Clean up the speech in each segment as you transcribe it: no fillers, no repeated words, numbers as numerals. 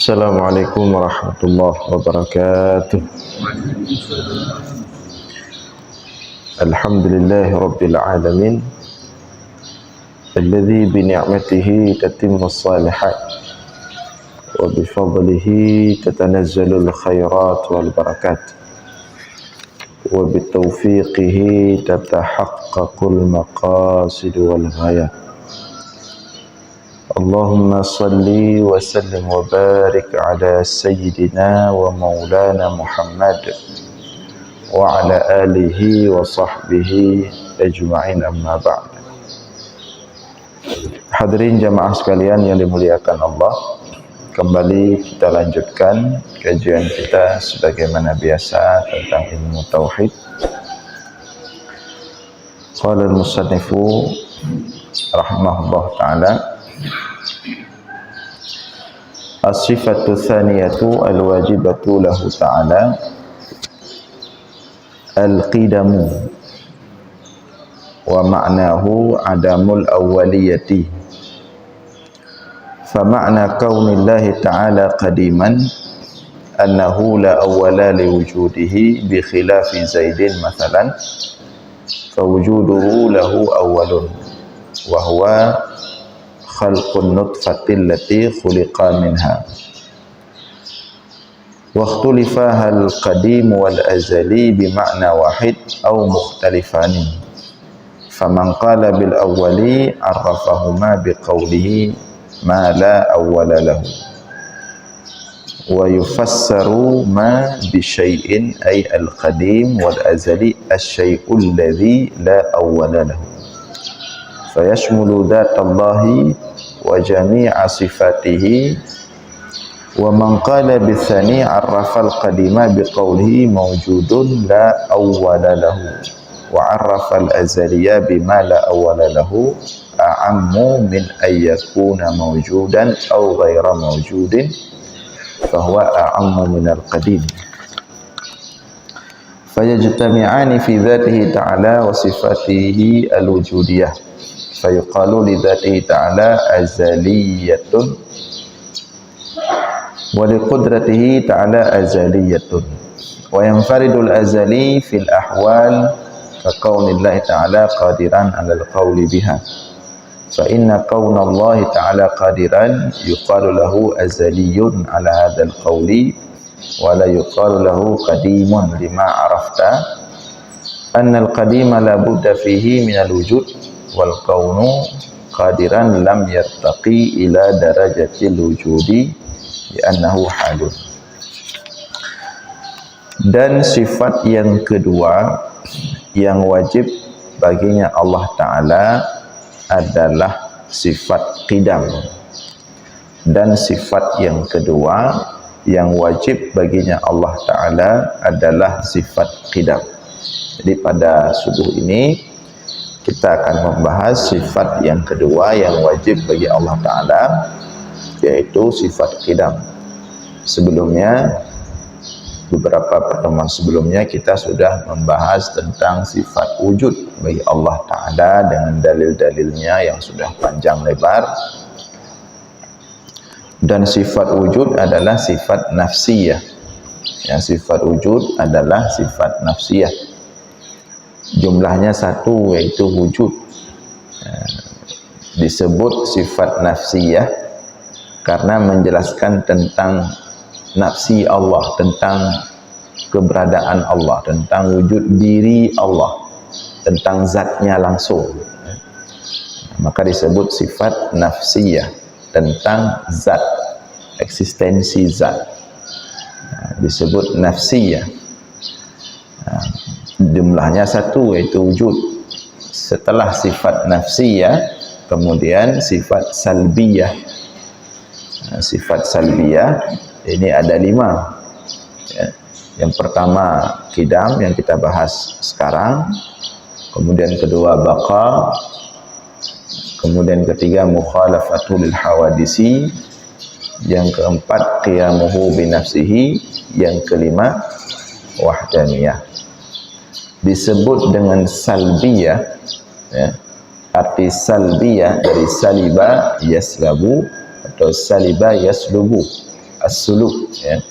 Assalamualaikum warahmatullahi wabarakatuh. Alhamdulillahi rabbil alamin, alladzi bi ni'matihi tatimmu shalihat wa bi fadlihi tatanazzalu al-khairat wal barakat wa bi tawfiqihi tatahaqqaqu al-maqasid wal ghayat. Allahumma salli wa sallim wa barik ala sayyidina wa maulana Muhammad wa ala alihi wa sahbihi ajma'in, amma ba'd. Hadirin jamaah sekalian yang dimuliakan Allah, kembali kita lanjutkan kajian kita sebagaimana biasa tentang ilmu tauhid. Qala al-musannifu rahimahullah ta'ala, as-sifatu tsaniyatu al-wajibatu lahu ta'ala al-qidamu wa ma'nahu adamul awwaliyati. Fa ma'na kaunillahi ta'ala qadiman annahu la awwala li wujudihi bi khilafi Zaidin mathalan, fa wujuduhu lahu awwalun wa huwa khalqun nutfatil lati khuliqa minha. واختلف هل القديم والأزلي بمعنى واحد أو مختلفان، فمن قال بالأولي عرفهما بقوله ما لا أول له، ويفسر ما بشيء أي القديم والأزلي الشيء الذي لا أول له، فيشمل ذات الله وجميع صفاته. ومن قال بالثاني عرف القديم بقوله موجود لا أول له، وعرف الأزلي بما لا أول له أعم من أن يكون موجودا أو غير موجود، فهو أعم من القديم. فيجتمعان في ذاته تعالى وصفاته الوجودية، فيقال لذاته تعالى أزلية ولقدرته تعالى أزلية. وينفرد الأزلي في الأحوال ككون الله تعالى قادرا على القول بها، فإن كون الله تعالى قادرا يقال له أزلي على هذا القول، ولا يقال له قديم، لما عرفت أن القديم لا بد فيه من الوجود، والكون قادرا لم يرتقي إلى درجة الوجود لأنه حال. Dan sifat yang kedua yang wajib baginya Allah Ta'ala adalah sifat qidam. Dan sifat yang kedua yang wajib baginya Allah Ta'ala adalah sifat qidam. Jadi pada subuh ini kita akan membahas sifat yang kedua yang wajib bagi Allah Ta'ala, yaitu sifat qidam. Sebelumnya, beberapa pertemuan sebelumnya kita sudah membahas tentang sifat wujud bagi Allah Ta'ala dengan dalil-dalilnya yang sudah panjang lebar. Dan sifat wujud adalah sifat nafsiyah. Yang sifat wujud adalah sifat nafsiyah. Jumlahnya satu, yaitu wujud. Disebut sifat nafsiyah karena menjelaskan tentang nafsi Allah, tentang keberadaan Allah, tentang wujud diri Allah, tentang zatnya langsung. Maka disebut sifat nafsiyah, tentang zat, eksistensi zat. Disebut nafsiyah. Jumlahnya satu, yaitu wujud. Setelah sifat nafsiyah, kemudian sifat salbiyah. Sifat salbiyah ini ada 5. Ya. Yang pertama qidam yang kita bahas sekarang, kemudian kedua baqa, kemudian ketiga mukhalafatul hawadisi, Yang keempat qiyamuhu binafsihi. Yang kelima wahdaniyah. Disebut dengan salbiyah, ya. Arti salbiyah dari saliba yaslabu atau saliba yaslubu, as-sulub, ya.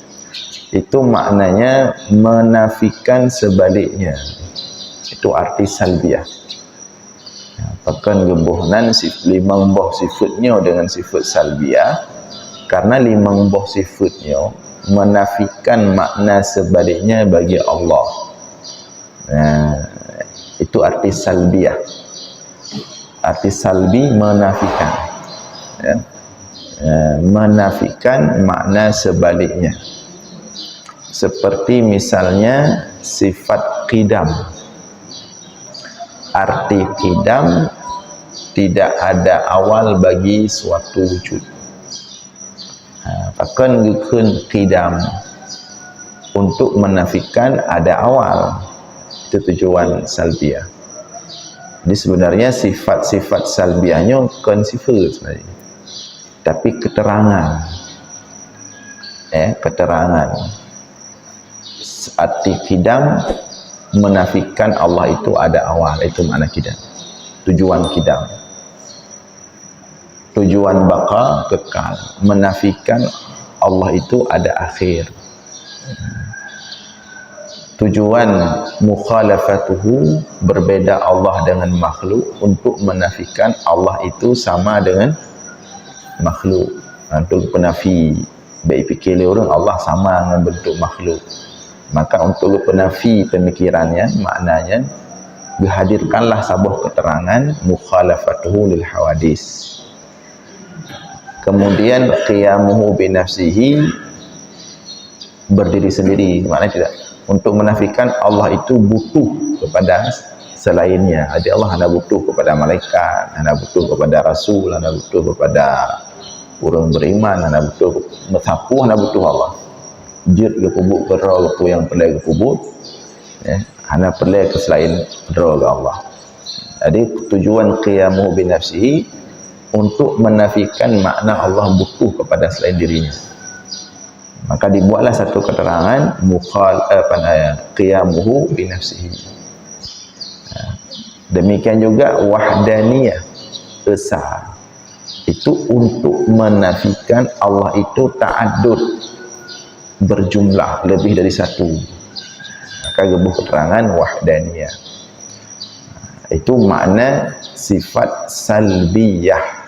Itu maknanya menafikan sebaliknya. Itu arti salbiyah. Pakan gebuhnan limang boh sifatnya dengan sifat salbiyah, karena limang boh sifatnya menafikan makna sebaliknya bagi Allah. Itu arti salbiyah. Arti salbi menafikan, ya. Menafikan makna sebaliknya. Seperti misalnya sifat qidam. Arti qidam tidak ada awal bagi suatu wujud. Akan gukun qidam untuk menafikan ada awal. Itu tujuan salbiyah. Jadi sebenarnya sifat-sifat salbiyahnya bukan sifat sebenarnya, tapi keterangan. Keterangan. Arti qidam menafikan Allah itu ada awal, itu makna qidam. Tujuan qidam. Tujuan baqa kekal, menafikan Allah itu ada akhir. Tujuan mukhalafatuhu, berbeda Allah dengan makhluk, untuk menafikan Allah itu sama dengan makhluk. Untuk penafi baik fikir orang Allah sama dengan bentuk makhluk. Maka untuk penafi pemikirannya, maknanya dihadirkanlah sebuah keterangan mukhalafatuhu lil hawadis. Kemudian qiyamuhu binafsihi, berdiri sendiri, maknanya tidak untuk menafikan Allah itu butuh kepada selainnya. Jadi Allah hanya butuh kepada malaikat, hanya butuh kepada rasul, hanya butuh kepada orang beriman, hanya butuh mensapu, hanya butuh Allah. Jid ke kubur ke roh ke yang perlu ke kubur, ya, hanya perlu ke selain roh ke Allah. Jadi tujuan qiyamuhu binafsihi untuk menafikan makna Allah butuh kepada selain dirinya. Maka dibuatlah satu keterangan qiyamuhu binafsihi. Demikian juga wahdaniyah, esa, itu untuk menafikan Allah itu ta'addud, berjumlah, lebih dari satu. Maka gebuh keterangan wahdaniyah. Itu makna sifat salbiyah.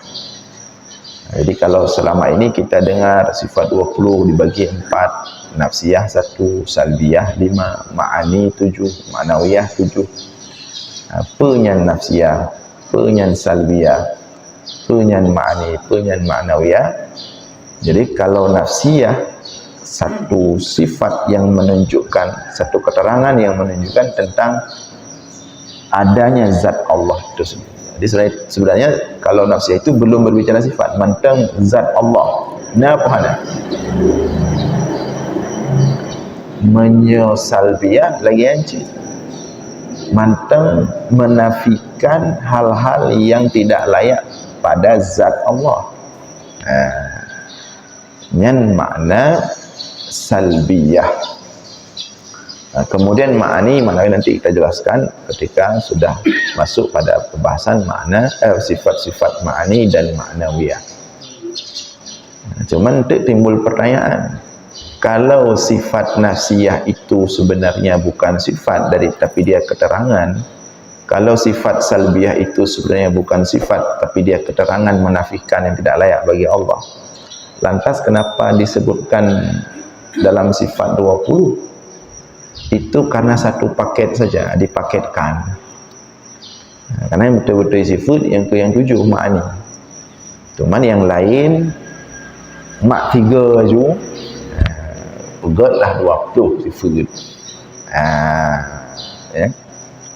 Jadi kalau selama ini kita dengar sifat 20 dibagi 4, nafsiyah 1, salbiyah 5, ma'ani 7, ma'nawiyah 7. Penyan nafsiyah, penyan salbiyah, penyan ma'ani, penyan ma'nawiyah. Jadi kalau nafsiyah, satu sifat yang menunjukkan, satu keterangan yang menunjukkan tentang adanya zat Allah itu sendiri. Jadi sebenarnya kalau nafsiyah itu belum berbicara sifat, manteng zat Allah. Napa hana? Menyosalbiyah lagi anci. Manteng menafikan hal-hal yang tidak layak pada zat Allah. Yang makna salbiyah. Kemudian ma'ani nanti kita jelaskan ketika sudah masuk pada pembahasan makna sifat-sifat ma'ani dan ma'nawiyah. Cuman timbul pertanyaan, kalau sifat nafsiyah itu sebenarnya bukan sifat tapi dia keterangan, kalau sifat salbiyah itu sebenarnya bukan sifat tapi dia keterangan menafikan yang tidak layak bagi Allah, lantas kenapa disebutkan dalam sifat 20? Itu karena satu paket saja, dipaketkan. Karena yang betul-betul sifat yang ke yang 7 ma'ani. Cuman yang lain mak 3 aja. Pegatlah 20 sifat. Ya.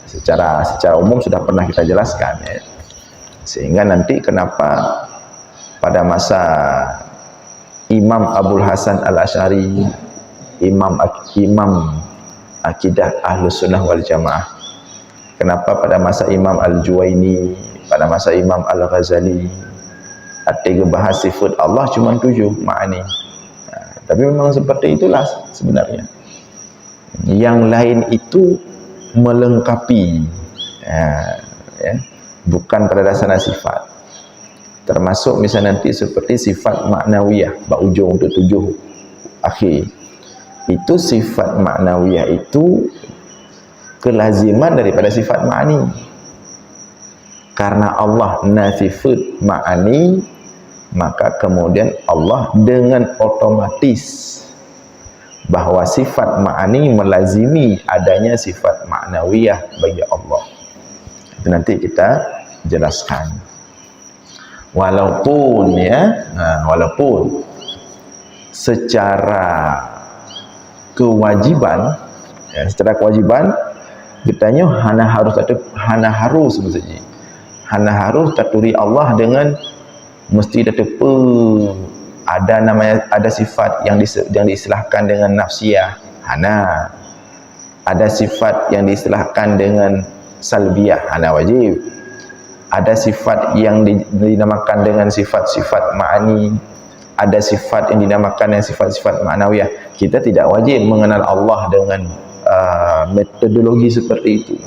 Secara umum sudah pernah kita jelaskan, ya. Sehingga nanti kenapa pada masa Imam Abul Hasan Al-Asy'ari, Imam akidah Ahlus Sunnah wal Jamaah, kenapa pada masa Imam Al-Juwaini, pada masa Imam Al-Ghazali, Arti bahas sifat Allah cuma 7 ma'ani. Tapi memang seperti itulah sebenarnya. Yang lain itu melengkapi, ya, bukan pada dasarnya sifat. Termasuk misalnya nanti seperti sifat maknawiyah, ujung untuk 7 akhir. Itu sifat maknawiyah itu kelaziman daripada sifat ma'ani. Karena Allah nasifat ma'ani, maka kemudian Allah dengan otomatis bahawa sifat ma'ani melazimi adanya sifat maknawiyah bagi Allah. Itu nanti kita jelaskan. Walaupun walaupun secara kewajiban, katanya hana harus maksudnya. Hana harus taturi Allah dengan mesti tetepa ada sifat yang diistilahkan dengan nafsiyah, hana. Ada sifat yang diistilahkan dengan salbiyah, hana wajib. Ada sifat yang dinamakan dengan sifat-sifat ma'ani, ada sifat yang dinamakan dengan sifat-sifat ma'nawiyah. Kita tidak wajib mengenal Allah dengan metodologi seperti itu.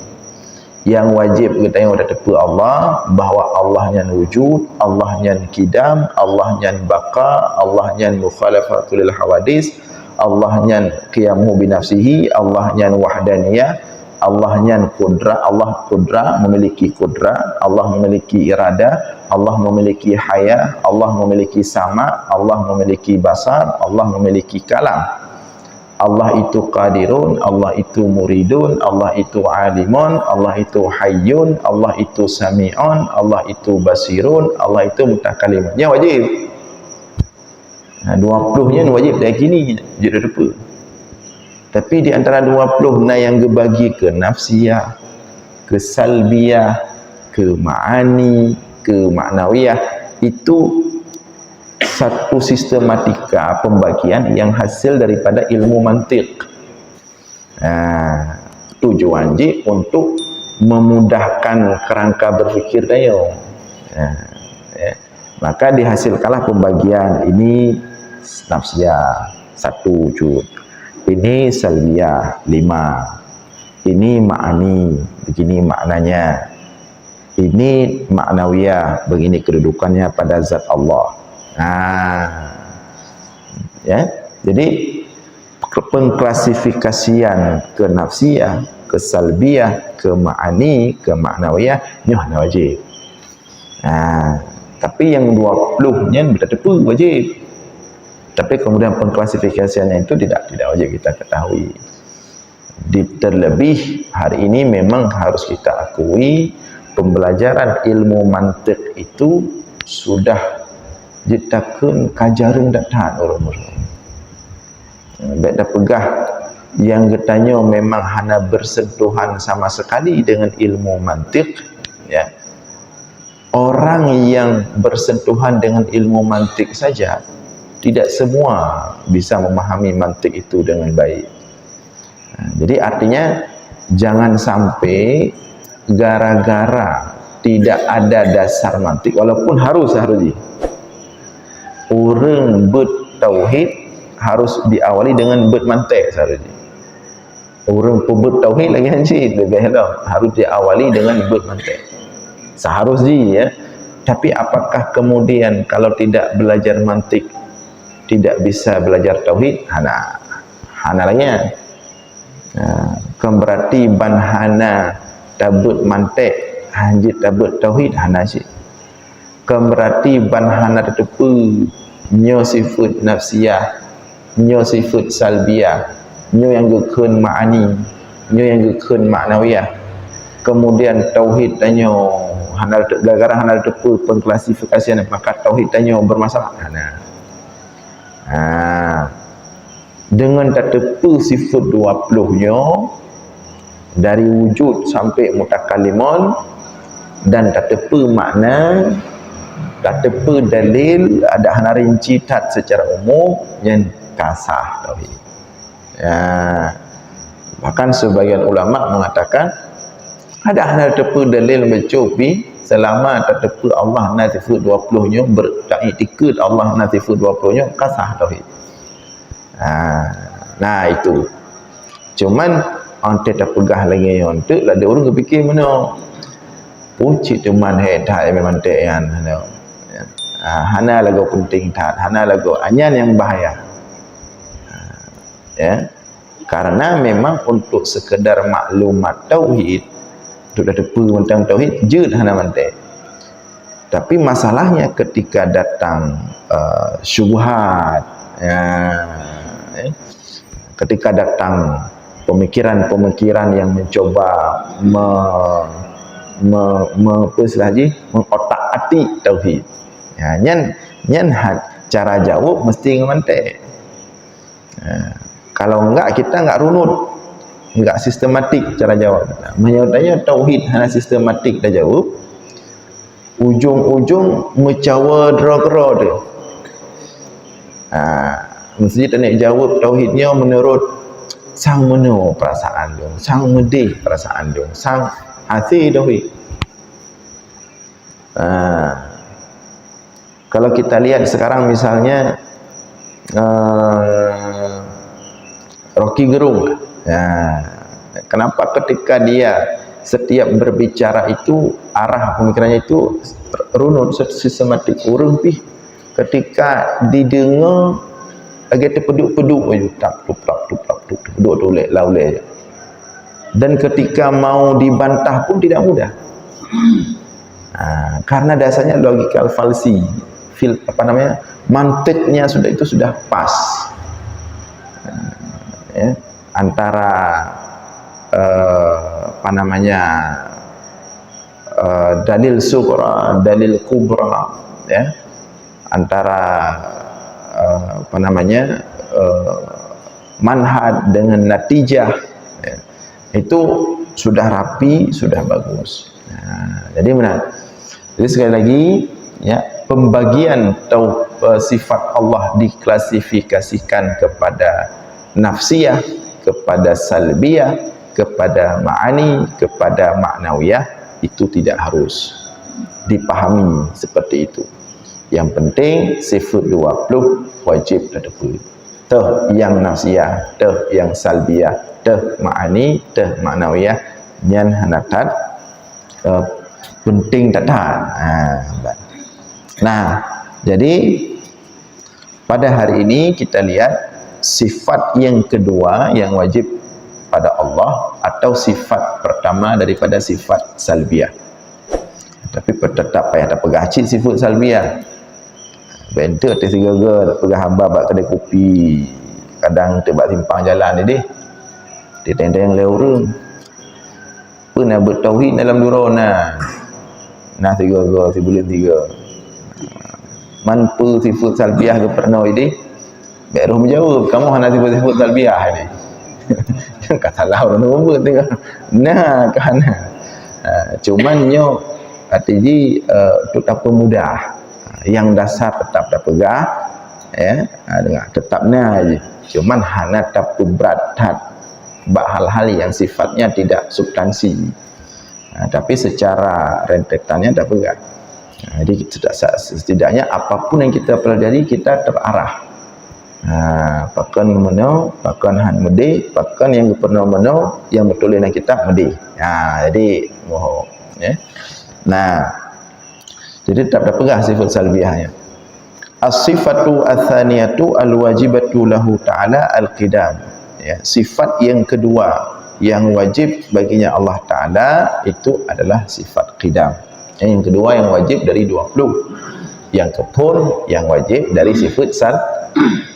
Yang wajib kita yang ada tepu Allah, bahawa Allah yang wujud, Allah yang kidam, Allah yang baka, Allah yang mukhalafatul hawadis, Allah yang qiyamu binafsihi, Allah yang wahdaniyah, Allah yang kudra, Allah kudra, memiliki kudra, Allah memiliki irada, Allah memiliki haya, Allah memiliki sama, Allah memiliki basar, Allah memiliki kalam. Allah itu qadirun, Allah itu muridun, Allah itu alimun, Allah itu hayyun, Allah itu sami'un, Allah itu basirun, Allah itu mutakalimun. Yang wajib. 20 nya wajib dari kini jadi depa. Tapi di antara 20 yang dibagi ke nafsiyah, ke salbiyah, ke ma'ani, ke maknawiyah, itu satu sistematika pembagian yang hasil daripada ilmu mantiq. Tujuan untuk memudahkan kerangka berfikir tayo. Maka dihasilkanlah pembagian ini nafsiyah 1 wujud, ini salbiyah 5, ini ma'ani begini maknanya, ini maknawiyah begini kedudukannya pada zat Allah. Ya, jadi pengklasifikasian ke nafsiyah, ke salbiyah, ke ma'ani, ke maknawiyah ini wajib. Tapi yang 20 nya betul wajib. Tapi kemudian pengklasifikasiannya itu tidak wajib kita ketahui. Terlebih hari ini memang harus kita akui pembelajaran ilmu mantiq itu sudah ditakun kajaran datang orang-orang. Baik dah pegah yang katanya memang hana bersentuhan sama sekali dengan ilmu mantiq, ya. Orang yang bersentuhan dengan ilmu mantiq saja tidak semua bisa memahami mantiq itu dengan baik. Jadi artinya jangan sampai gara-gara tidak ada dasar mantiq, walaupun harus orang bertauhid harus diawali dengan bermantik seharusnya. Orang pun bertauhid lagi hancit harus diawali dengan bermantik seharusnya, ya. Tapi apakah kemudian kalau tidak belajar mantik tidak bisa belajar tauhid? Hana lagi. Berarti ban hana tabut mantik hancit tabut tauhid hana sih. Berarti ban hana tetepu nyo sifat nafsiyah, nyo sifat salbiyah, nyo yang gekun ma'ani, nyo yang gekun maknawiyah. Kemudian tauhid tanyo gara-gara hana tetepu pengklasifikasian, maka tauhid tanyo bermasalah. Dengan tetepu sifat 20 nyo dari wujud sampai mutakalimun, dan tetepu makna, tetepu dalil, ada hana rinci tat secara umum yang kasah tauhid. Bahkan sebagian ulama mengatakan ada hana tetepu dalil mencubi selama terdepa Allah na sifat 20 nya beriktikad Allah na sifat 20 nya kasah tauhid. Nah itu. Cuman onte terpegah lagi onte lah ada orang berfikir mana pucit teman dah memang tean hana lagu penting tat hana lagu anyan yang bahaya ya, karena memang untuk sekedar maklumat tauhid untuk depa tentang tauhid je hana mantek. Tapi masalahnya ketika datang syubhat ketika datang pemikiran-pemikiran yang mencoba mengotak-atik tauhid. Ya, nyan cara jawab mesti ngemantek. Kalau enggak kita enggak runut, enggak sistematik cara jawab. Menyatakan tauhid hanya sistematik dah jawab. Ujung-ujung mencawa dera-dera dia. Mesti tak nak jawab tauhidnya menurut sang meno perasaan dia, sang medih perasaan dia, sang hati tauhid. Kalau kita lihat sekarang misalnya Rocky Gerung, kenapa ketika dia setiap berbicara itu arah pemikirannya itu runut sistematik urung pih ketika didengar agak terpeduk-peduk aja tak tuplak duk tolek laulai. Dan ketika mau dibantah pun tidak mudah. Karena dasarnya logikal falsi, mantiknya sudah pas. Ya, antara dalil sughra, dalil kubra, ya, antara manhaj dengan natijah, ya, itu sudah rapi, sudah bagus. Jadi benar. Jadi sekali lagi, ya, pembagian sifat Allah diklasifikasikan kepada nafsiyah, kepada salbiyah, kepada ma'ani, kepada ma'nawiyah, itu tidak harus dipahami seperti itu. Yang penting sifat 20 wajib terdepa. Teh yang nafsiyah, teh yang salbiyah, teh ma'ani, teh ma'nawiyah, nyan hanatat penting tak. Nah, jadi pada hari ini kita lihat sifat yang kedua yang wajib pada Allah atau sifat pertama daripada sifat salbiyah. Tapi tetap payah tak pegah cik sifat salbiyah. Bentuk atas gagal, pegah hamba bak kedai kopi. Kadang tebak simpang jalan ni deh. Dia tenda yang leurung. Pernah bertauhid dalam durona. Nah tiga si bulan 3. Manpu sifat salbiyah ke pernah ini? Baru menjawab, kamu hanya sifat salbiyah ni. Jangan kata lah orang nombor tengok. Nah kan. Cuman nyo artinya tetap mudah. Yang dasar tetap dah pegah, ya, dengan tetapnya aja. Cuman hanya tak berat hal-hal yang sifatnya tidak substansi. Tapi secara rentetannya dah pegah. Jadi setidaknya apapun yang kita pelajari kita terarah. Pakan meno, pakan han mede, pakan yang pernah meno, yang betul yang kita mede. Jadi moho, ya. Nah, jadi tak dapat pegah sifat salbiyahnya. As-sifatu ats-tsaniyatu al-wajibatu lahu ta'ala al-qidam. Ya, sifat yang kedua yang wajib baginya Allah Ta'ala itu adalah sifat qidam. Yang kedua yang wajib dari 20. Yang kepun yang wajib dari sifat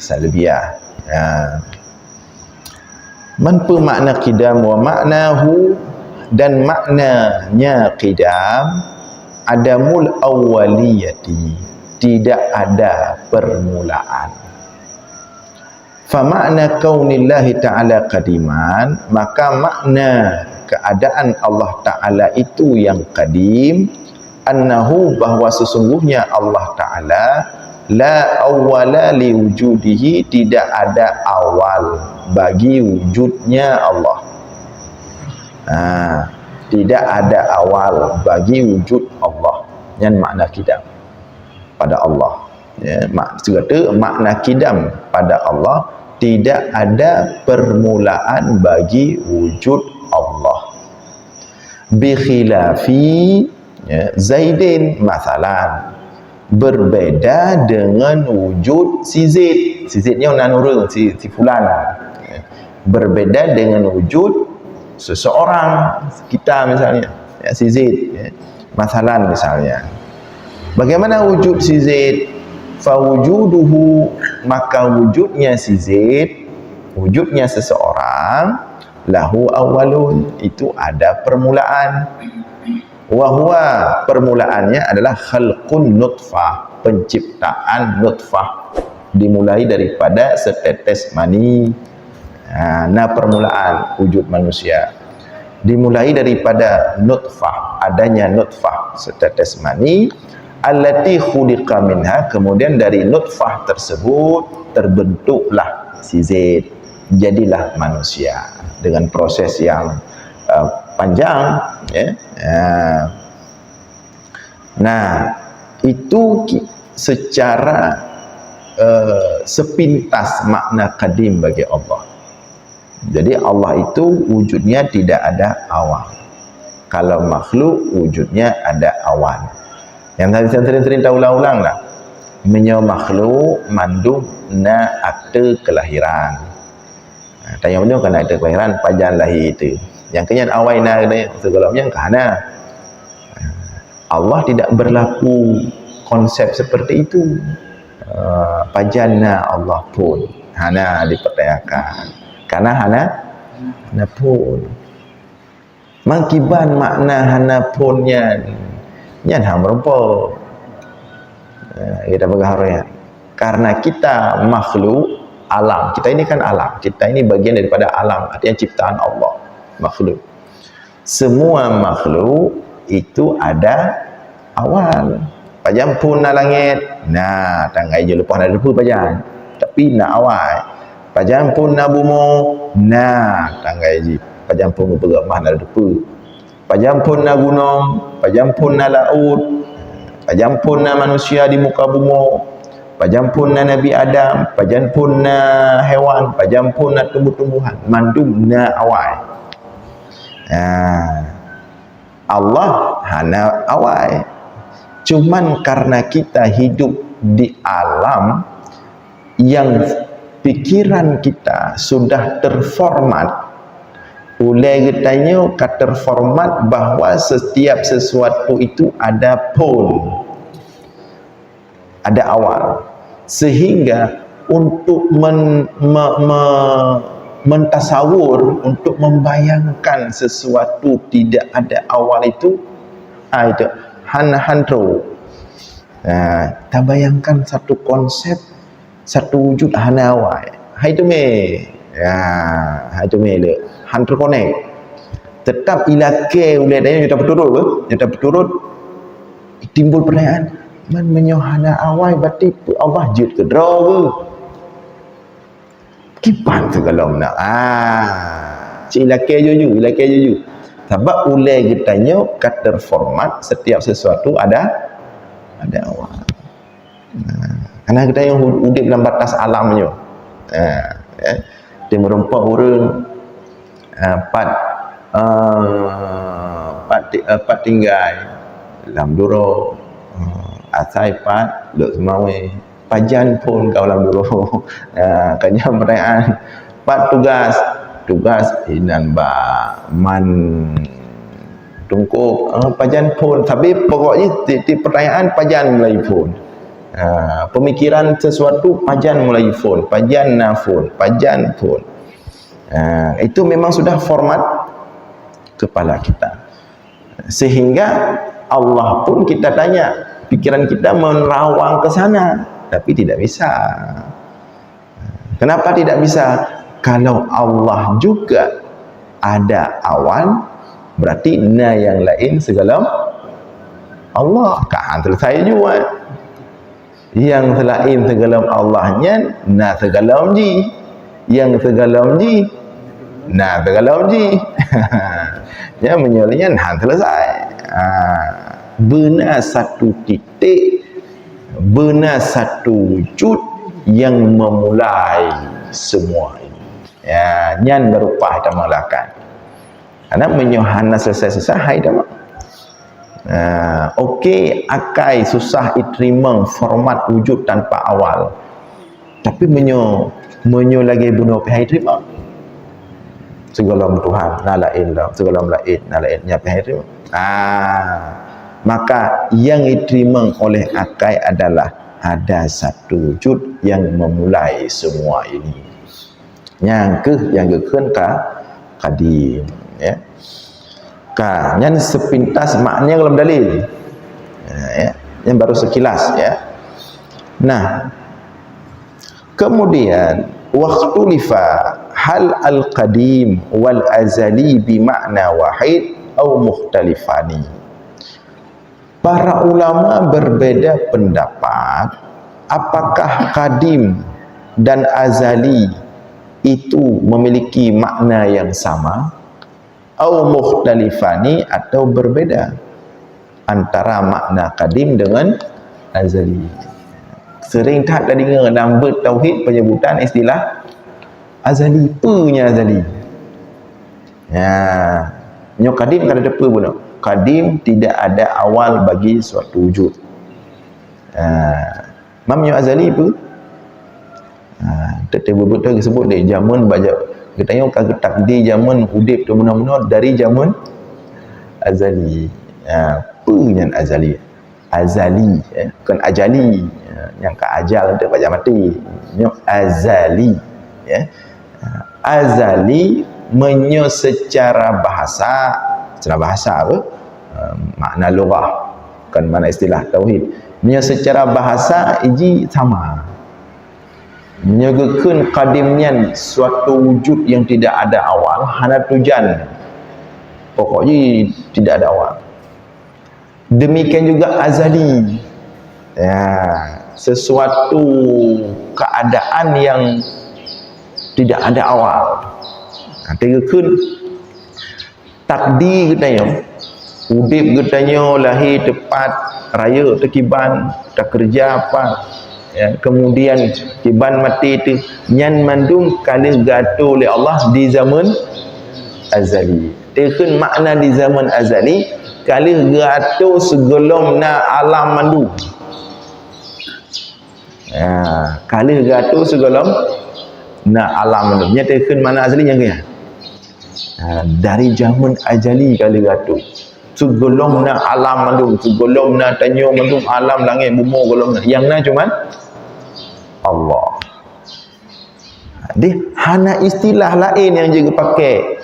salbiyah. Man makna qidam wa maknahu, dan maknanya qidam adamul awwaliyati, tidak ada permulaan. Fa makna kaunillahi ta'ala qadiman, maka makna keadaan Allah Ta'ala itu yang qadim, annahu, bahwa sesungguhnya Allah Ta'ala la awwala li wujudihi, tidak ada awal bagi wujudnya Allah. tidak ada awal bagi wujud Allah. Yang makna kidam pada Allah. Ya, makna kidam pada Allah, tidak ada permulaan bagi wujud Allah. Bi khilafi ya, Zaidin masalan, berbeda dengan wujud si Zaid. Si Zaid ni orang nurul, si fulan. Ya. Berbeda dengan wujud seseorang, kita misalnya, ya, si Zaid. Ya. Masalan misalnya, bagaimana wujud si Zaid? Fawujuduhu, maka wujudnya si Zaid, wujudnya seseorang, lahu awalun, itu ada permulaan. Wahwa, permulaannya adalah khalqun nutfah, penciptaan nutfah, dimulai daripada setetes mani. Nah, permulaan wujud manusia dimulai daripada nutfah, adanya nutfah, setetes mani, allati khuliqa minha, kemudian dari nutfah tersebut terbentuklah si Zaid, jadilah manusia dengan proses yang panjang, ya. Nah, itu secara sepintas makna kadim bagi Allah. Jadi Allah itu wujudnya tidak ada awal. Kalau makhluk wujudnya ada awal. Yang tadi saya sering-sering tahu ulang-ulang lah. Menyo makhluk mandum na akte kelahiran. Tanya punya kan akte kelahiran pajan lahir itu. Yang kenyan awal na segalanya kana. Allah tidak berlaku konsep seperti itu. Pajanna Allah pun hana diperdayakan. Karena hana pun. Mangkiban makna hana punnya nyan ham rompo. Kita berharap karena kita makhluk alam. Kita ini kan alam. Kita ini bagian daripada alam, artinya ciptaan Allah, makhluk. Semua makhluk itu ada awal. Pajam pun na langit. Nah, tanggai je lepas ada depu pajam. Tapi na awal. Pajam pun na bumo. Nah, tanggai je. Pajam pun bergerak mah na depu. Pajam pun na gunung, pajam pun na laut, pajam pun na manusia di muka bumi, pajam pun na Nabi Adam, pajam pun na hewan, pajam pun na tumbuh-tumbuhan, mandum na awal. Allah hana awal. Cuman karena kita hidup di alam yang pikiran kita sudah terformat, oleh katanya terformat bahawa setiap sesuatu itu ada pun, ada awal, sehingga untuk mentasawur, untuk membayangkan sesuatu tidak ada awal itu han-hanro. Tak bayangkan satu konsep, satu wujud hana awal. Hai tu me. Hai tu me le. Han terkonek. Tetap ilake oleh daya kita berturut timbul pertanyaan, man menyohana awal berarti Allah jid ke draw ke? Kipan segala nak. Ilake juju. Sebab oleh kitanya kata format setiap sesuatu ada awal. Karena kita yang hidup dalam batas alamnya. Dia merempak orang pat tinggal dalam duro, asai pat lek semawe pajan pun kau dalam duro. Kanya perayaan pat tugas inan ba man tungkuk pajan pun, tapi pokoknya di perayaan pajan mulai pun. Pemikiran sesuatu pajan mulai pun, pajan pun. Itu memang sudah format kepala kita, sehingga Allah pun kita tanya, pikiran kita menerawang ke sana, tapi tidak bisa. Kenapa tidak bisa? Kalau Allah juga ada awan, berarti na yang lain segala Allah kan selesai juga. Yang selain segala Allahnya na segala ji, yang segala ji na segala ji. Ya menyolian hang selesai. Benar satu titik, benar satu wujud yang memulai semua ini. Ya, nyan berupa kita melakukan. Karena menyohana selesai-selesai hai dah. Okey, akai susah diterima format wujud tanpa awal. Tapi menyo lagi bunuh pihak terima. Segala Tuhan la ilah, segala lain la lainnya pihak terima. Maka yang diterima oleh akai adalah ada satu wujud yang memulai semua ini. Yang ke kadim, ya. Yang sepintas maknanya dalam dalil, ya. Yang baru sekilas, ya. Nah, kemudian waktu lifa hal al-qadim wal azali bi makna wahid atau mukhtalifani. Para ulama berbeda pendapat apakah qadim dan azali itu memiliki makna yang sama atau mukhtalifani atau berbeda antara makna qadim dengan azali. Sering tak ada dengar dalam bertauhid penyebutan istilah azali, punya azali. Ya, nyo qadim tak ada apa pun. Qadim tidak ada awal bagi suatu wujud. Mamnyo azali apa? Tak sebut disebut dia zaman baca katanya kagak takdir zaman udip tu benar-benar dari zaman azali. Punya azali. Azali, bukan ajali. Yang ke ajal tu baca mati. Nyo azali, ya. Azali menyo secara bahasa apa? Makna lughah, kan mana istilah tauhid. Menyo secara bahasa iji sama. Menyegakan qadimnya suatu wujud yang tidak ada awal, hana tujan. Pokoknya tidak ada awal. Demikian juga azali. Ya, sesuatu keadaan yang tidak ada awal. Tegakan takdir katanya. Udip katanya lahir tepat raya terkiban, tak kerja apa. Ya, kemudian kiban mati itu nyan mandum kali gato oleh Allah di zaman azali. Tegakan makna di zaman azali kali gato sebelum na alam mandu. Kali gato sebelum na alam mandu. Nyatakan mana azali yang kaya? Dari zaman azali kali gato. Sebelum na alam mandu, sebelum na tanyo mandu alam langit bumi golong yang na cuman Allah. Dia hana istilah lain yang juga pakai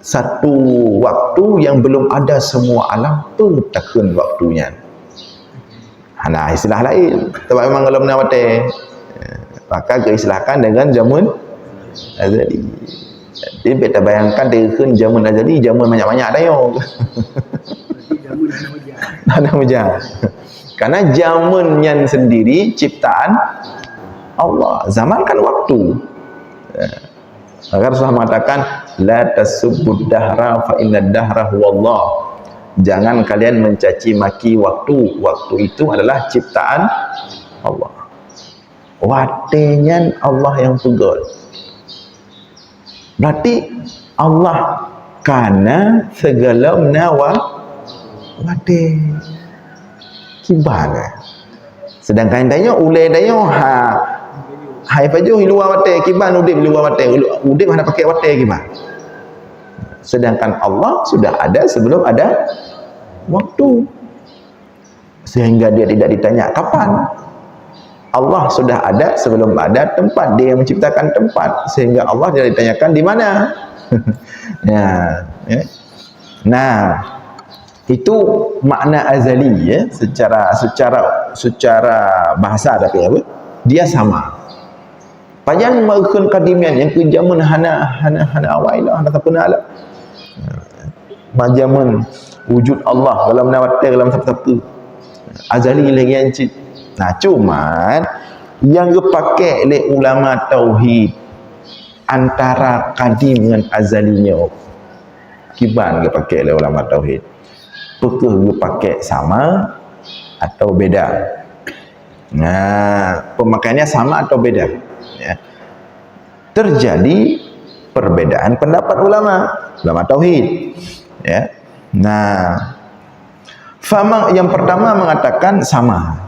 satu waktu yang belum ada semua alam tu takun waktunya. Hana istilah lain. Sebab memang kalau menawate maka diistilahkan dengan zaman azali. Jadi kita bayangkan dengan zaman azali zaman banyak-banyak dah yo. Ada hujang. Karena zaman yang sendiri ciptaan Allah. Zaman kan waktu. Agar Rasulullah mengatakan la tasubbud dahra fa inna dahra huwallah. Jangan kalian mencaci maki waktu. Waktu itu adalah ciptaan Allah. Watenya Allah yang tunggal. Berarti Allah kana segala menawa wate kibana. Sedangkan tanya ulai daya hai pajuh luar wate kiban udip luar wate udip mana pakai wate kiban. Sedangkan Allah sudah ada sebelum ada waktu. Sehingga dia tidak ditanya kapan. Allah sudah ada sebelum ada tempat. Dia yang menciptakan tempat sehingga Allah tidak ditanyakan di mana. Ya. Nah, itu makna azali ya, secara bahasa tapi apa? Dia sama. Pajan makan kadimian yang ke zaman hana awailah hana tapunala. Majaman wujud Allah dalam nawati dalam siapa-siapa. Azali lagi yang cip. Nah, cuman yang dipakai oleh ulama tauhid antara qadim dengan azalinya Kiban dia pakai oleh ulama tauhid. Apakah dia pakai sama atau beda? Nah, pemakaiannya sama atau beda? Ya. Terjadi perbedaan pendapat ulama tauhid. Ya. Nah, yang pertama mengatakan sama.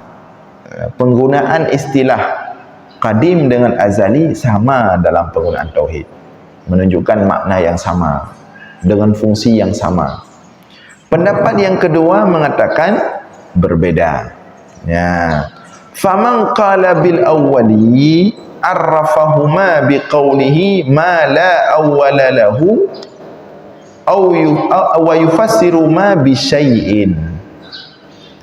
Penggunaan istilah qadim dengan azali sama dalam penggunaan tauhid. Menunjukkan makna yang sama dengan fungsi yang sama. Pendapat yang kedua mengatakan berbeda. Ya. Faman qala bil awwali arrafahuma biqaulihi ma la awwala lahu aw yufassiru ma bi syai'in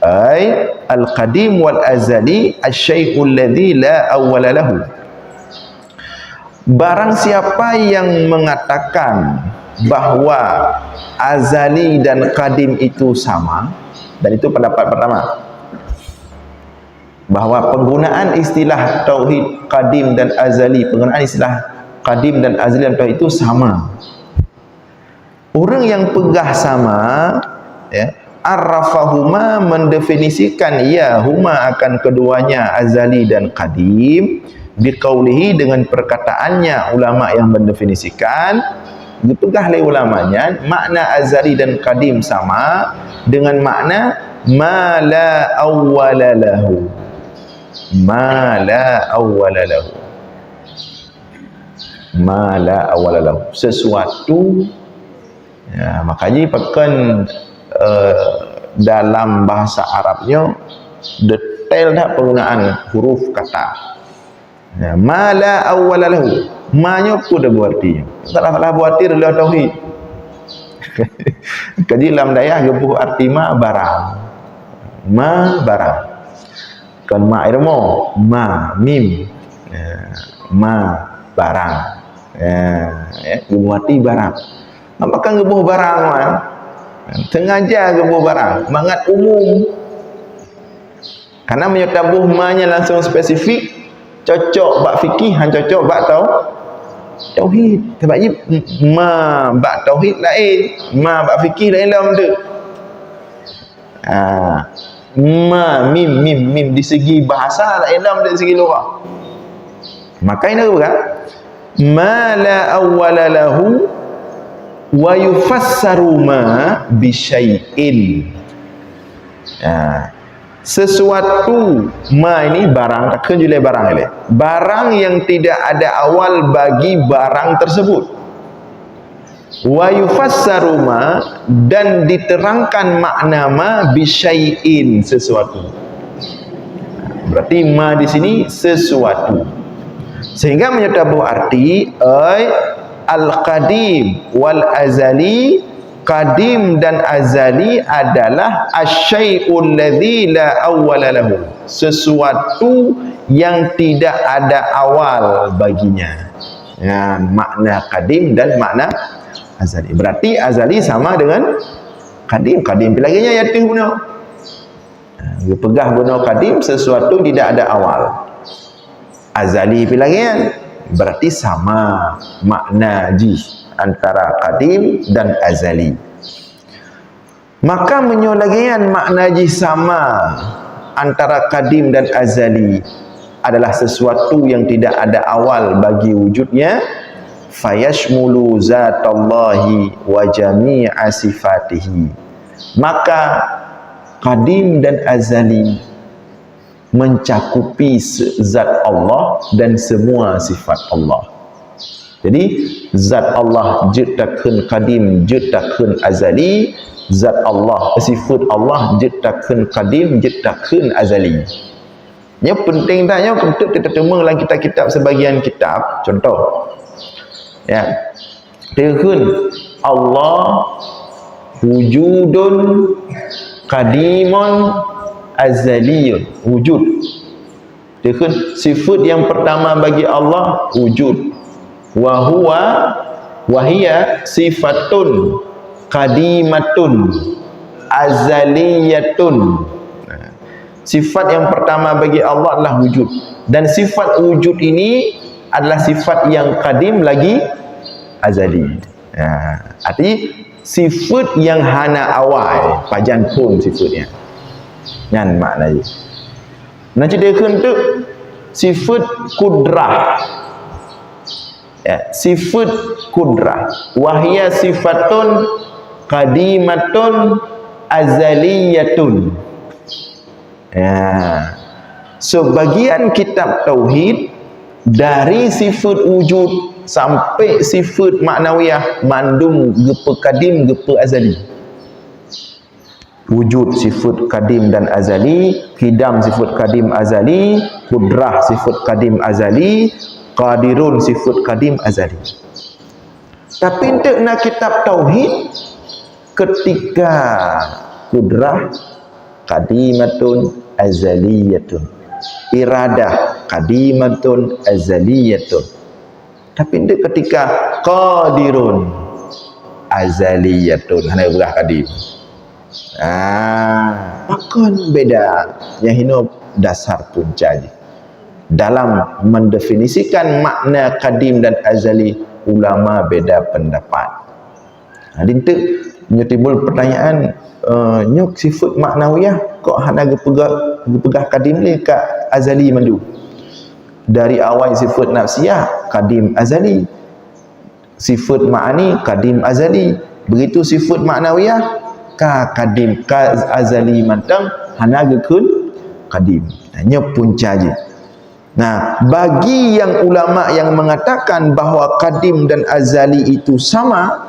ay al-qadim wal azali asy-syai'u alladhi la awwala lahu. Barang siapa yang mengatakan bahwa azali dan qadim itu sama, dan itu pendapat pertama, bahwa penggunaan istilah tauhid qadim dan azali, penggunaan istilah qadim dan azali dan tauhid itu sama. Orang yang pegah sama, ya, arrafahuma mendefinisikan ya huma akan keduanya azali dan qadim biqaulihi dengan perkataannya ulama yang mendefinisikan, dipegah oleh ulamanya makna azali dan qadim sama dengan makna ma la awwala lahu. Ma la awwala lahu. Ma la awwala lahu. Sesuatu, ya, makanya bahkan dalam bahasa Arabnya detail dah penggunaan huruf kata. Ya, ma la awwala lahu. Ma-nya pun ada berarti. Salah berarti adalah tauhid. Kaji dalam dayah gebuh arti ma barang. Ma barang. Kan ma irmo, ma mim. Ya, ma barang. Ya, gebuh arti barang. Apakah gebuh barang man? Sengaja gebuh barang, mangat umum. Karena menyatabuh ma-nya langsung spesifik, cocok bak fikih, han cocok bak tauhid. Sebabnya ma bak tauhid lain, ma bak fikih lain lah benda. Ma mim di segi bahasa lain lah benda di segi lugah. Maka ini apa? Ma la awwala lahu wa yufassaru ma bi syai'in. Sesuatu, ma ini barang, takkan julai barang ini. Barang yang tidak ada awal bagi barang tersebut. Wa yufassaru ma, dan diterangkan makna ma bi syai'in, sesuatu. Berarti ma di sini sesuatu. Sehingga menyatabuh arti al-qadim wal azali, qadim dan azali adalah asy-syai'ul ladzi la awwala lahu, sesuatu yang tidak ada awal baginya. Ya, makna qadim dan makna azali. Berarti azali sama dengan qadim. Qadim pelaginya ya tu guna. Dia pegah guna qadim, sesuatu tidak ada awal. Azali pelagian berarti sama makna ji antara qadim dan azali. Maka menyolagian makna ji sama antara qadim dan azali adalah sesuatu yang tidak ada awal bagi wujudnya, fayashmulu zatallahi wa jami'a sifatihi. Maka qadim dan azali mencakupi zat Allah dan semua sifat Allah. Jadi zat Allah jetakeun qadim, jetakeun azali, zat Allah, sifat Allah jetakeun qadim, jetakeun azali. Nya penting taknya untuk kita temu dalam kitab-kitab sebagian kitab. Contoh, ya, terkeun Allah wujudun qadimun azaliyun, wujud. Terkeun sifat yang pertama bagi Allah wujud. Wa huwa wa hiya sifatun qadimatun azaliyatun. Sifat yang pertama bagi Allah adalah wujud, dan sifat wujud ini adalah sifat yang qadim lagi azali. Artinya sifat yang hana awal pajan pun sifatnya ngan maknanya nanti dia kentuk sifat kudrah ya, sifat kudrah wahya sifatun qadimatun azaliyatun ya. Sebagian kitab tauhid dari sifat wujud sampai sifat maknawiyah mandum gepe kadim gepe azali. Wujud sifat kadim dan azali, qidam sifat kadim azali, kudrah sifat kadim azali, qadirun sifat kadim azali. Tapi untuk nak kitab tauhid ketika kudrah qadimatun azaliyatun, iradah qadimatun azaliyatun. Tapi dia ketika qadirun azaliyatun hanya belah kadim. Akan beda. Yang ini dasar puncanya. Dalam mendefinisikan makna kadim dan azali, ulama beda pendapat. Dintuk timbul pertanyaan, nyok sifat maknawiyah kok hanya gepegah kadim ni ke azali mandu. Dari awal sifat nafsiyah kadim azali, sifat ma'ani kadim azali, begitu sifat maknawiyah kadim azali mantang hana gekun kadim. Hanya punca je. Nah, bagi yang ulama yang mengatakan bahawa kadim dan azali itu sama,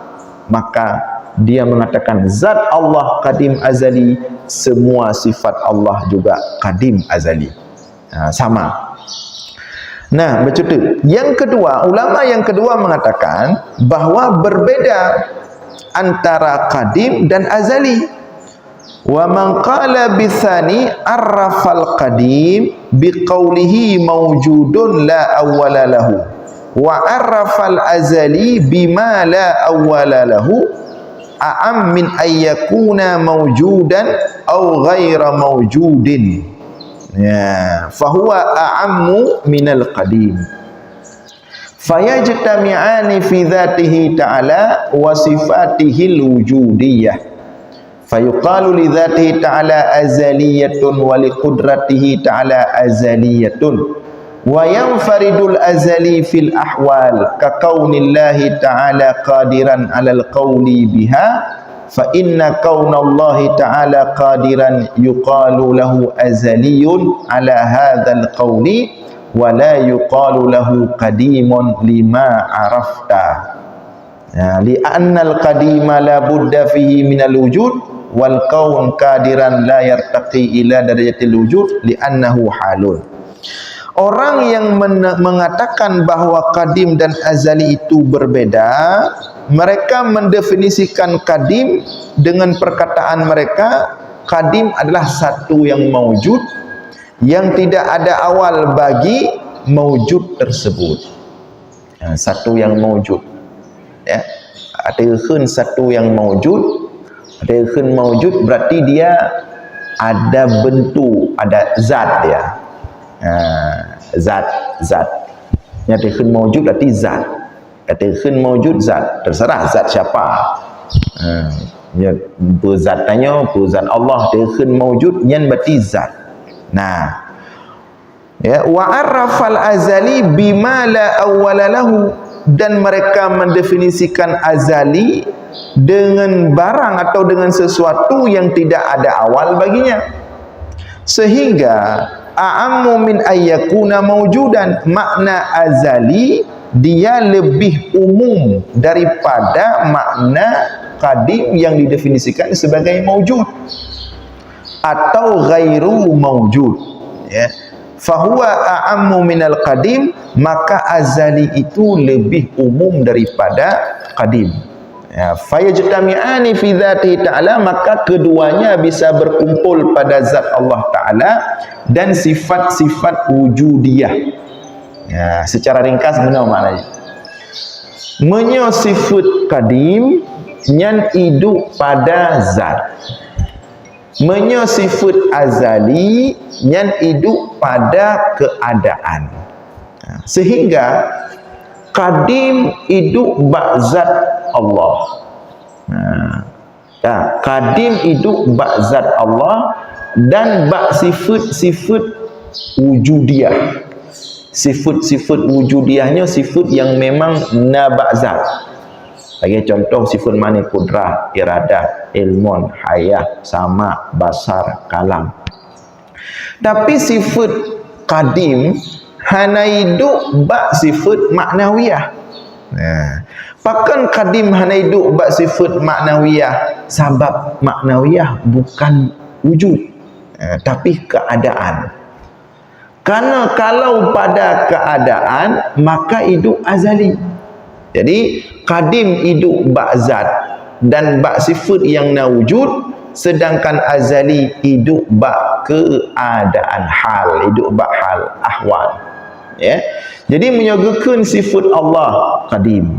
maka dia mengatakan zat Allah kadim azali, semua sifat Allah juga kadim azali. Sama. Nah, macam tu. Yang kedua, ulama yang kedua mengatakan bahawa berbeza antara kadim dan azali. Wa man qala bisani arrafal qadim biqaulihi mawjudun la awwala lahu wa arrafal azali bima la awwala lahu a'am min ayyakuna mawjudan aw ghaira mawjudin. Ya, fahuwa a'ammu minal qadim. Fayajtami'ani fi dhatihi ta'ala wa sifatihil wujudiyah. Fayuqalu li dhatihi ta'ala azaliyatun wa li qudratihi ta'ala azaliyatun. Wa yanfaridul azali fil ahwal ka kaunillahi ta'ala qadiran 'alal qawli biha. Fa inna kaunallahi ta'ala qadiran yuqalu lahu azaliyun ala hadzal qawli wa la yuqalu lahu qadimun lima arafta. Li'anna al-qadima la budda fihi minal wujud wal kaun qadiran la yartaqi ila darajatil wujud li'annahu halun. Orang yang mengatakan bahawa kadim dan azali itu berbeda, mereka mendefinisikan kadim dengan perkataan mereka, kadim adalah satu yang maujud, yang tidak ada awal bagi maujud tersebut. Satu yang maujud. Ya. Ada satu yang maujud, ada maujud berarti dia ada bentuk, ada zat dia. Zat nyatakan maujud berarti zat, katakan maujud zat, terserah zat siapa. Berzatannya berzat Allah, katakan maujud yang berarti zat. Nah, ya, wa arrafal azali bima la awwala lahu, dan mereka mendefinisikan azali dengan barang atau dengan sesuatu yang tidak ada awal baginya, sehingga a'ammu min ayyakuna mawjudan, makna azali dia lebih umum daripada makna qadim yang didefinisikan sebagai mawjud atau ghairu mawjud, ya. Fahuwa a'ammu minal qadim, maka azali itu lebih umum daripada qadim. Ya, fayajtami'ani fi dzatihi ta'ala, maka keduanya bisa berkumpul pada zat Allah Ta'ala dan sifat-sifat wujudiyah. Ya, secara ringkas benar maknanya. Menyo sifat kadim yang hidup pada zat. Menyo sifat azali yang hidup pada keadaan. Sehingga kadim hidup bak zat Allah, Qadim hidup bak zat Allah dan bak sifat-sifat wujudiyah. Sifat-sifat wujudiyahnya sifat yang memang nabak zat. Bagi contoh sifat mana? Kudrah, iradah, ilmun, hayah, sama, basar, kalam. Tapi sifat qadim hana hidup bak sifat maknawiyah. Pakan qadim hana hidup bak sifat maknawiyah, sebab maknawiyah bukan wujud, tapi keadaan. Karena kalau pada keadaan maka hidup azali. Jadi qadim hidup bak zat dan bak sifat yang na wujud, sedangkan azali hidup bak keadaan, hal, hidup bak hal, ahwal. Ya. Jadi menyogakan sifat Allah qadim,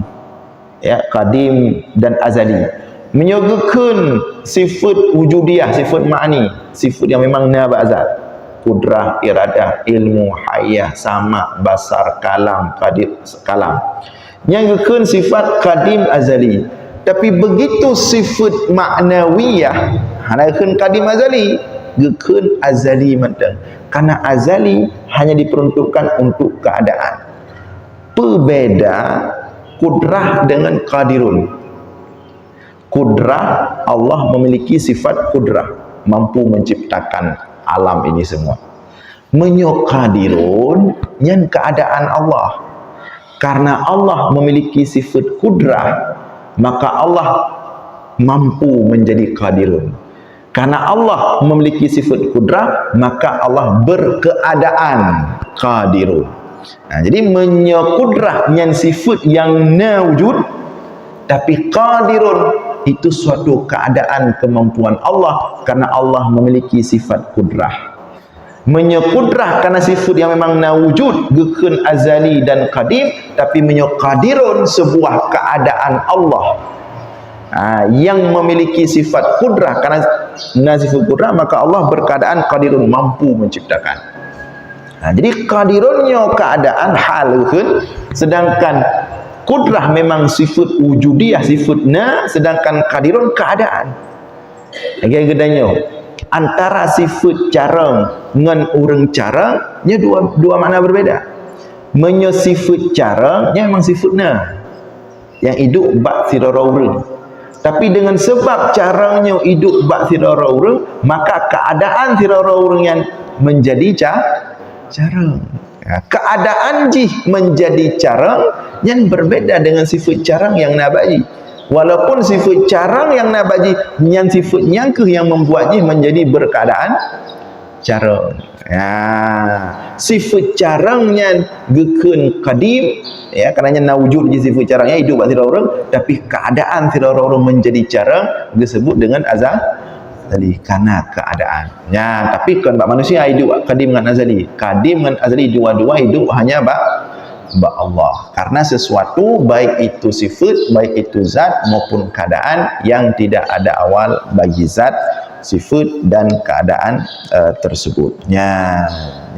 ya, qadim dan azali. Menyogakan sifat wujudiyah, sifat ma'ni, sifat yang memang nabak zat. Kudrah, iradah, ilmu, hayah, sama, basar, kalam, qadir, kalam. Menyogakan sifat qadim azali. Tapi begitu sifat maknawiyah, hanakan qadim azali, gekeun azali mentang. Karena azali hanya diperuntukkan untuk keadaan. Berbeda kudrah dengan qadirun. Kudrah, Allah memiliki sifat kudrah, mampu menciptakan alam ini semua. Menyok qadirun yang keadaan Allah. Karena Allah memiliki sifat kudrah, maka Allah mampu menjadi qadirun. Karena Allah memiliki sifat kudrah, maka Allah berkeadaan qadirun. Jadi menyakudrah yang sifat yang nawujud, tapi qadirun itu suatu keadaan kemampuan Allah, karena Allah memiliki sifat kudrah. Menyakudrah karena sifat yang memang nawujud, gekeun azali dan qadim, tapi menyakadirun sebuah keadaan Allah. Yang memiliki sifat kudrah, karena sifat kudrah maka Allah berkeadaan qadirun, mampu menciptakan. Jadi qadirunnya keadaan halun, sedangkan kudrah memang sifat wujudiyah, sifatnya, sedangkan qadirun keadaan. Lagi gedanya antara sifat carang dengan orang carang nya dua makna berbeda. Menyo sifat carang nya memang sifatnya yang hidup bak sirara urang. Tapi dengan sebab caranya hidup bak sirara urang, maka keadaan sirara urang yang menjadi carang. Keadaan jih menjadi carang yang berbeda dengan sifat carang yang nabaji. Walaupun sifat carang yang nabaji yang sifat nyangkeh yang membuat jih menjadi berkeadaan carang. Sifat carangnya gekeun qadim, ya, karenanya nawujud je sifat carangnya hidup bak sirara urang, tapi keadaan sirara urang menjadi carang disebut dengan azali, karena keadaan. Tapi kan bak manusia hidup qadim dengan azali. Qadim dengan azali dua-dua hidup hanya bak Allah. Karena sesuatu baik itu sifat, baik itu zat maupun keadaan yang tidak ada awal bagi zat, sifat dan keadaan tersebut.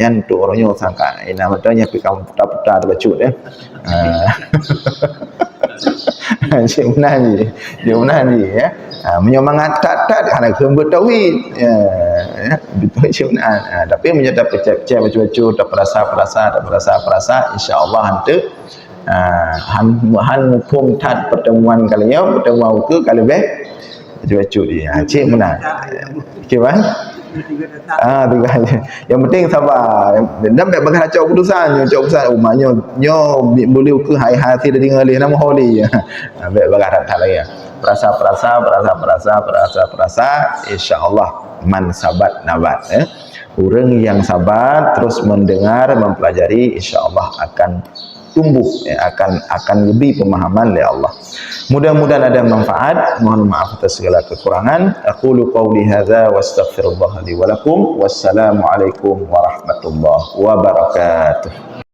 Yang tu orangnya sangka ina matanya pi kamu putar-putar terbacut ya. Cik Munani ya. Menyemangat tak kerana kembali tauhid. Betul Cik Munani. Tapi menyata pecah-pecah baca-baca tak perasa insya-Allah hantu han mukum tat pertemuan kali ya, pertemuan ke kali be baca-baca dia. Cik Munani. Okey bang. Tiga aja. Yang penting sabar. Dan baik bagai cak keputusan, umanya nyo boleh ke hati dari ngalih nama holy. Baik bagai tak lagi. Perasa, insya-Allah man sabat nabat. Orang yang sabar terus mendengar, mempelajari, insya-Allah akan tumbuh, akan lebih pemahaman oleh Allah. Mudah-mudahan ada manfaat. Mohon maaf atas segala kekurangan. Aqulu qawli hadza wa astaghfirullah li wa lakum. Wassalamualaikum warahmatullahi wabarakatuh.